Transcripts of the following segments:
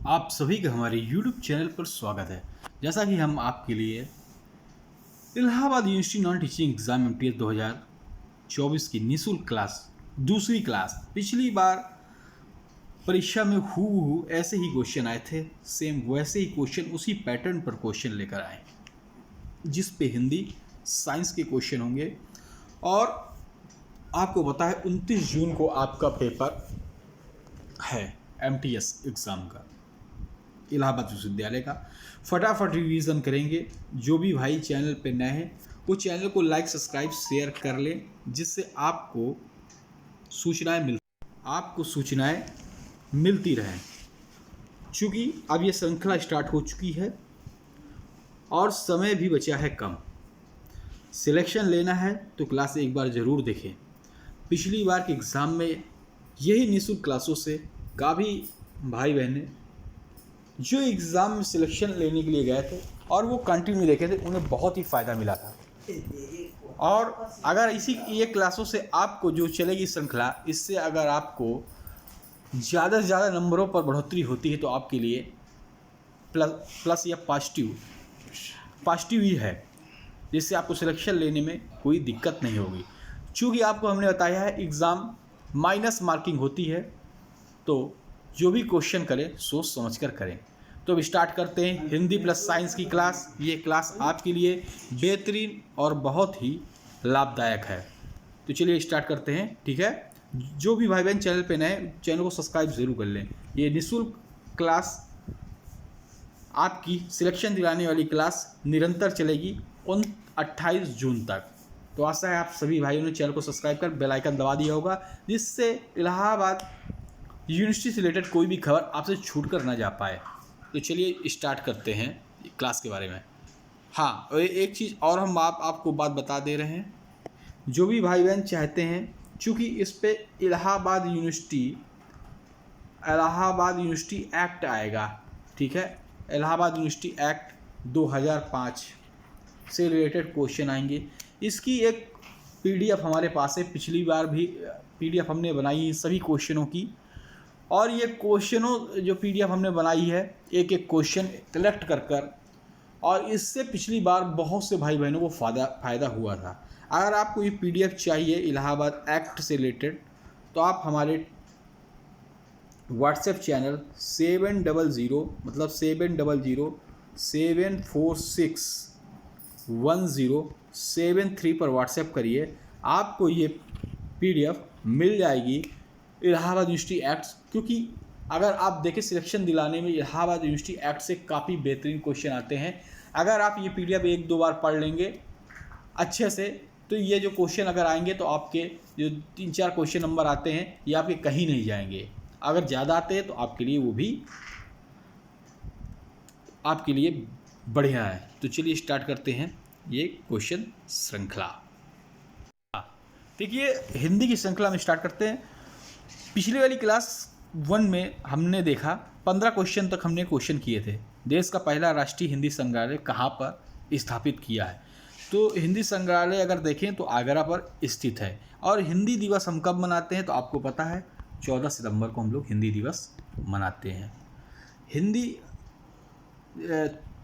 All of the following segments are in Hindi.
आप सभी का हमारे YouTube चैनल पर स्वागत है। जैसा कि हम आपके लिए Allahabad university non teaching exam MTS 2024 की निःशुल्क क्लास दूसरी क्लास पिछली बार परीक्षा में हूबहू ऐसे ही क्वेश्चन आए थे, सेम वैसे ही क्वेश्चन उसी पैटर्न पर क्वेश्चन लेकर आए, जिस पे हिंदी साइंस के क्वेश्चन होंगे। और आपको पता है 29 जून को आपका पेपर है MTS एग्ज़ाम का, इलाहाबाद विश्वविद्यालय का। फटाफट रिवीजन करेंगे। जो भी भाई चैनल पे नए हैं वो चैनल को लाइक सब्सक्राइब शेयर कर लें, जिससे आपको सूचनाएं मिलती रहें। चूँकि अब ये श्रृंखला स्टार्ट हो चुकी है और समय भी बचा है कम। सिलेक्शन लेना है तो क्लास एक बार ज़रूर देखें। पिछली बार के एग्ज़ाम में यही निःशुल्क क्लासों से काफ़ी भाई बहनें जो एग्ज़ाम में सिलेक्शन लेने के लिए गए थे और वो कंटिन्यू देखे थे, उन्हें बहुत ही फ़ायदा मिला था। और अगर ये क्लासों से आपको जो चलेगी श्रृंखला, इससे अगर आपको ज़्यादा से ज़्यादा नंबरों पर बढ़ोतरी होती है तो आपके लिए प्लस या पॉजिटिव ही है, जिससे आपको सिलेक्शन लेने में कोई दिक्कत नहीं होगी। चूँकि आपको हमने बताया है एग्ज़ाम माइनस मार्किंग होती है, तो जो भी क्वेश्चन करें सोच समझ कर करें। तो अब स्टार्ट करते हैं हिंदी प्लस साइंस की क्लास। ये क्लास आपके लिए बेहतरीन और बहुत ही लाभदायक है। तो चलिए स्टार्ट करते हैं, ठीक है। जो भी भाई बहन चैनल पे नए, चैनल को सब्सक्राइब ज़रूर कर लें। ये निःशुल्क क्लास आपकी सिलेक्शन दिलाने वाली क्लास निरंतर चलेगी 28 जून तक। तो आशा है आप सभी भाइयों ने चैनल को सब्सक्राइब कर बेल आइकन दबा दिया होगा, जिससे इलाहाबाद यूनिवर्सिटी से रिलेटेड कोई भी खबर आपसे छूट कर ना जा पाए। तो चलिए स्टार्ट करते हैं क्लास के बारे में। हाँ, एक चीज़ और हम आपको बात बता दे रहे हैं। जो भी भाई बहन चाहते हैं, चूँकि इस पे इलाहाबाद यूनिवर्सिटी एक्ट आएगा, ठीक है। इलाहाबाद यूनिवर्सिटी एक्ट 2005 से रिलेटेड क्वेश्चन आएंगे। इसकी एक PDF हमारे पास है। पिछली बार भी PDF हमने बनाई है सभी क्वेश्चनों की, और ये क्वेश्चनों जो PDF हमने बनाई है, एक एक क्वेश्चन कलेक्ट कर और इससे पिछली बार बहुत से भाई बहनों को फ़ायदा हुआ था। अगर आपको ये PDF चाहिए इलाहाबाद एक्ट से रिलेटेड, तो आप हमारे व्हाट्सएप चैनल 700-746-1073 पर व्हाट्सएप करिए। आपको ये PDF मिल जाएगी इलाहाबाद यूनिवर्सिटी एक्ट। क्योंकि अगर आप देखें सिलेक्शन दिलाने में इलाहाबाद यूनिवर्सिटी एक्ट से काफ़ी बेहतरीन क्वेश्चन आते हैं। अगर आप ये PDF एक दो बार पढ़ लेंगे अच्छे से, तो ये जो क्वेश्चन अगर आएंगे तो आपके जो 3-4 क्वेश्चन नंबर आते हैं ये आपके कहीं नहीं जाएंगे। अगर ज़्यादा आते हैं तो आपके लिए वो भी आपके लिए बढ़िया है। तो चलिए स्टार्ट करते हैं ये क्वेश्चन श्रृंखला। देखिए हिंदी की श्रृंखला में स्टार्ट करते हैं। पिछली वाली क्लास 1 में हमने देखा 15 क्वेश्चन तक हमने क्वेश्चन किए थे। देश का पहला राष्ट्रीय हिंदी संग्रहालय कहाँ पर स्थापित किया है? तो हिंदी संग्रहालय अगर देखें तो आगरा पर स्थित है। और हिंदी दिवस हम कब मनाते हैं? तो आपको पता है 14 सितंबर को हम लोग हिंदी दिवस मनाते हैं। हिंदी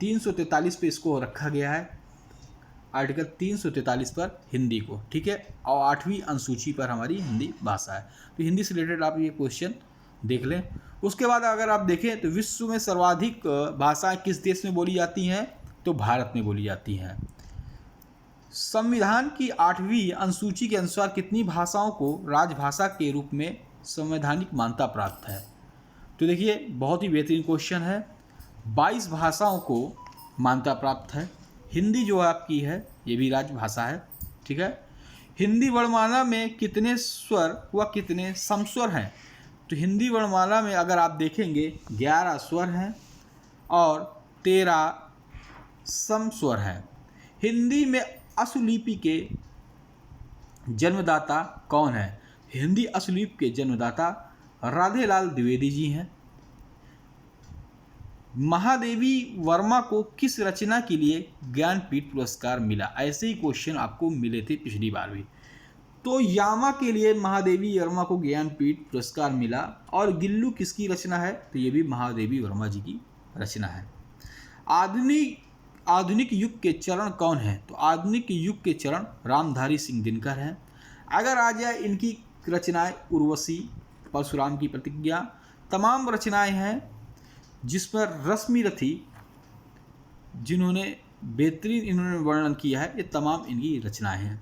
343 पे इसको रखा गया है, आर्टिकल 343 पर हिंदी को, ठीक है। और 8वीं अनुसूची पर हमारी हिंदी भाषा है। तो हिंदी से रिलेटेड आप ये क्वेश्चन देख लें। उसके बाद अगर आप देखें तो विश्व में सर्वाधिक भाषाएं किस देश में बोली जाती हैं? तो भारत में बोली जाती हैं। संविधान की 8वीं अनुसूची के अनुसार कितनी भाषाओं को राजभाषा के रूप में संवैधानिक मान्यता प्राप्त है? तो देखिए बहुत ही बेहतरीन क्वेश्चन है। 22 भाषाओं को मान्यता प्राप्त है। हिंदी जो आपकी है ये भी राजभाषा है, ठीक है। हिंदी वर्णमाला में कितने स्वर व कितने समस्वर हैं? तो हिंदी वर्णमाला में अगर आप देखेंगे 11 स्वर हैं और 13 समस्वर हैं। हिंदी में अश्वलिपि के जन्मदाता कौन है? हिंदी अश्वलिपि के जन्मदाता राधेलाल द्विवेदी जी हैं। महादेवी वर्मा को किस रचना के लिए ज्ञानपीठ पुरस्कार मिला? ऐसे ही क्वेश्चन आपको मिले थे पिछली बार भी। तो यामा के लिए महादेवी वर्मा को ज्ञानपीठ पुरस्कार मिला। और गिल्लू किसकी रचना है? तो ये भी महादेवी वर्मा जी की रचना है। आधुनिक युग के चरण कौन है? तो आधुनिक युग के चरण रामधारी सिंह दिनकर हैं। अगर आ जाए इनकी रचनाएं, उर्वशी, परशुराम की प्रतिज्ञा, तमाम रचनाएं हैं जिसमें रश्मि रथी जिन्होंने बेहतरीन इन्होंने वर्णन किया है, ये तमाम इनकी रचनाएं हैं।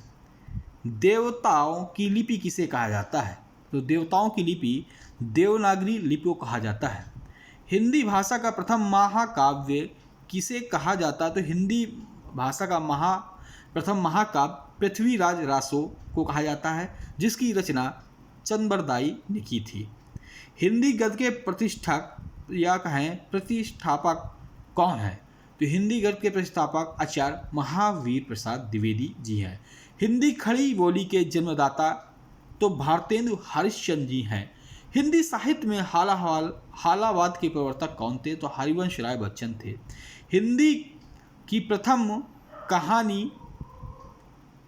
देवताओं की लिपि किसे कहा जाता है? तो देवताओं की लिपि देवनागरी लिपि को कहा जाता है। हिंदी भाषा का प्रथम महाकाव्य किसे कहा जाता है? तो हिंदी भाषा का प्रथम महाकाव्य पृथ्वीराज रासो को कहा जाता है, जिसकी रचना चंद्रबरदाई ने की थी। हिंदी गद्य के प्रतिष्ठापक कौन है? तो हिंदी गद्य के प्रतिष्ठापक आचार्य महावीर प्रसाद द्विवेदी जी हैं। हिंदी खड़ी बोली के जन्मदाता तो भारतेंदु हरिश्चंद्र जी हैं। हिंदी साहित्य में हालावाद के प्रवर्तक कौन थे? तो हरिवंश राय बच्चन थे। हिंदी की प्रथम कहानी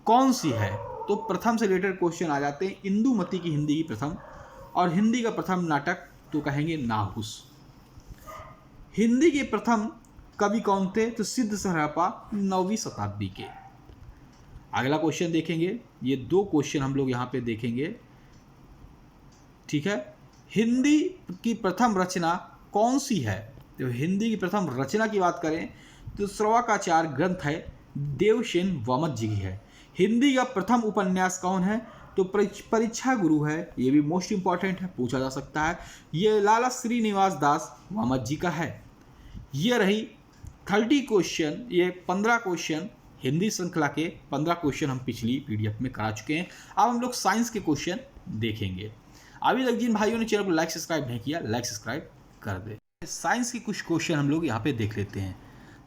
कौन सी है? तो प्रथम से रिलेटेड क्वेश्चन आ जाते हैं। इंदुमती की हिंदी की प्रथम, और हिंदी का प्रथम नाटक तो कहेंगे नाहुस। हिंदी के प्रथम कवि कौन थे? तो सिद्ध सरापा 9वीं शताब्दी के। अगला क्वेश्चन देखेंगे, ये 2 क्वेश्चन हम लोग यहाँ पे देखेंगे, ठीक है। हिंदी की प्रथम रचना कौन सी है? तो हिंदी की प्रथम रचना की बात करें तो श्रवकाचार्य ग्रंथ है देवसेन वामद जी की है। हिंदी का प्रथम उपन्यास कौन है? तो परीक्षा गुरु है, ये भी मोस्ट इंपॉर्टेंट है, पूछा जा सकता है। ये लाला श्रीनिवास दास वामद जी का है। ये रही 30 क्वेश्चन, ये 15 क्वेश्चन हिंदी श्रृंखला के 15 क्वेश्चन हम पिछली पीडीएफ में करा चुके हैं। अब हम लोग साइंस के क्वेश्चन देखेंगे। अभी तक जिन भाइयों ने चैनल को लाइक सब्सक्राइब नहीं किया, लाइक सब्सक्राइब कर दे। साइंस के कुछ क्वेश्चन हम लोग यहाँ पे देख लेते हैं।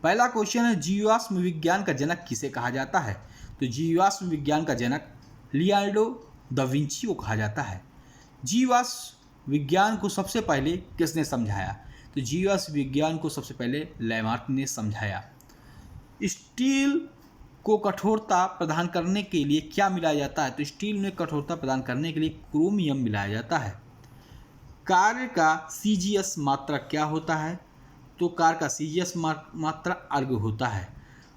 पहला क्वेश्चन है, जीवाश्म विज्ञान का जनक किसे कहा जाता है? तो जीवाश्म विज्ञान का जनक लियोनार्डो दा विंची को कहा जाता है। जीवाश्म विज्ञान को सबसे पहले किसने समझाया? तो जीवाश्म विज्ञान को सबसे पहले लैमार्क ने समझाया। स्टील को कठोरता प्रदान करने के लिए क्या मिलाया जाता है? तो स्टील में कठोरता प्रदान करने के लिए क्रोमियम मिलाया जाता है। कार्य का सीजीएस मात्रा क्या होता है? तो कार्य का सीजीएस मात्रा अर्ग होता है।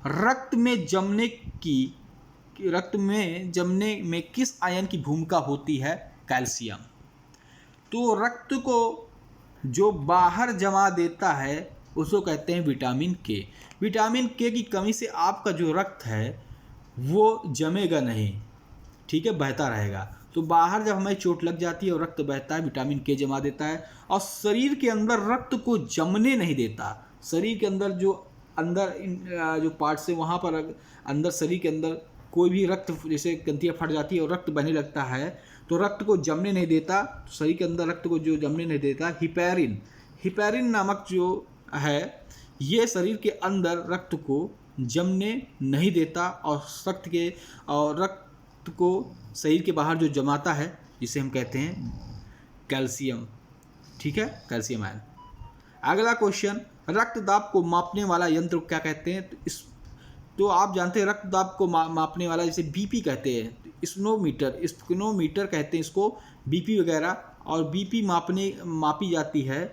रक्त में जमने में किस आयन की भूमिका होती है? कैल्शियम। तो रक्त को जो बाहर जमा देता है उसको कहते हैं विटामिन के। विटामिन के की कमी से आपका जो रक्त है वो जमेगा नहीं, ठीक है, बहता रहेगा। तो बाहर जब हमें चोट लग जाती है और रक्त बहता है, विटामिन के जमा देता है और शरीर के अंदर रक्त को जमने नहीं देता। शरीर के अंदर जो पार्ट्स है वहाँ पर अंदर शरीर के अंदर कोई भी रक्त, जैसे ग्रंथियाँ फट जाती है और रक्त बहने लगता है तो रक्त को जमने नहीं देता। तो शरीर के अंदर रक्त को जो जमने नहीं देता, हिपैरिन नामक जो है ये शरीर के अंदर रक्त को जमने नहीं देता और रक्त को शरीर के बाहर जो जमाता है जिसे हम कहते हैं कैल्शियम, ठीक है, कैल्शियम आयन। अगला क्वेश्चन, रक्तदाब को मापने वाला यंत्र क्या कहते हैं? तो आप जानते हैं रक्तदाब को मापने वाला जिसे बीपी कहते हैं, स्पिनोमीटर कहते हैं इसको, बीपी वगैरह। और बीपी मापी जाती है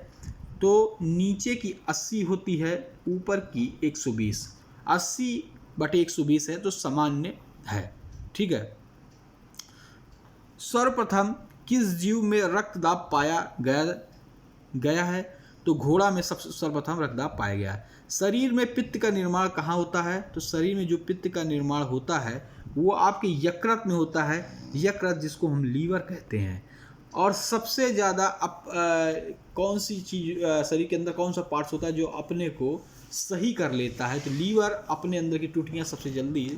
तो नीचे की 80 होती है, ऊपर की 120। 80/120 है तो सामान्य है, ठीक है। सर्वप्रथम किस जीव में रक्तदाब पाया गया है? तो घोड़ा में सर्वप्रथम रक्तदाब पाया गया है। शरीर में पित्त का निर्माण कहाँ होता है? तो शरीर में जो पित्त का निर्माण होता है वो आपके यकृत में होता है, यकृत जिसको हम लीवर कहते हैं। और सबसे ज़्यादा कौन सी चीज़ शरीर के अंदर कौन सा पार्ट्स होता है जो अपने को सही कर लेता है? तो लीवर अपने अंदर की त्रुटियाँ सबसे जल्दी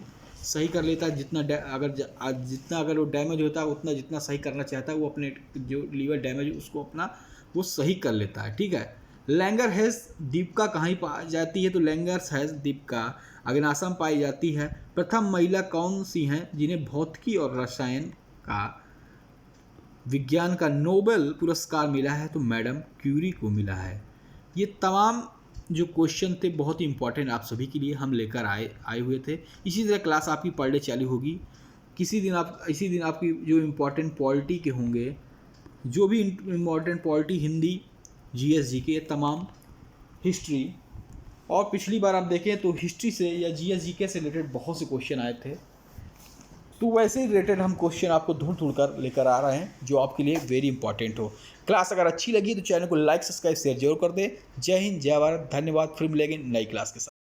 सही कर लेता है। जितना अगर वो डैमेज होता है उतना जितना सही करना चाहता है वो अपने जो लीवर डैमेज उसको अपना वो सही कर लेता है, ठीक है। लैंगरहैंस दीपिका कहाँ पाई जाती है? तो लैंगरहैंस दीपिका अग्नासम पाई जाती है। प्रथम महिला कौन सी हैं जिन्हें भौतिकी और रसायन का विज्ञान का नोबेल पुरस्कार मिला है? तो मैडम क्यूरी को मिला है। ये तमाम जो क्वेश्चन थे बहुत ही इंपॉर्टेंट आप सभी के लिए हम लेकर आए हुए थे। इसी तरह क्लास आपकी पर डे चालू होगी। इसी दिन आपकी जो इम्पोर्टेंट पॉलिटी के होंगे, जो भी important polity, Hindi, GS, GK, ये तमाम, हिस्ट्री, और पिछली बार आप देखें तो हिस्ट्री से या जीएस, जीके से रिलेटेड बहुत से क्वेश्चन आए थे। तो वैसे ही रिलेटेड हम क्वेश्चन आपको ढूंढ कर लेकर आ रहे हैं जो आपके लिए वेरी इंपॉर्टेंट हो। क्लास अगर अच्छी लगी तो चैनल को लाइक, सब्सक्राइब, शेयर जरूर कर दें। जय हिंद, जय भारत, धन्यवाद। फिर मिलेंगे नई क्लास के साथ।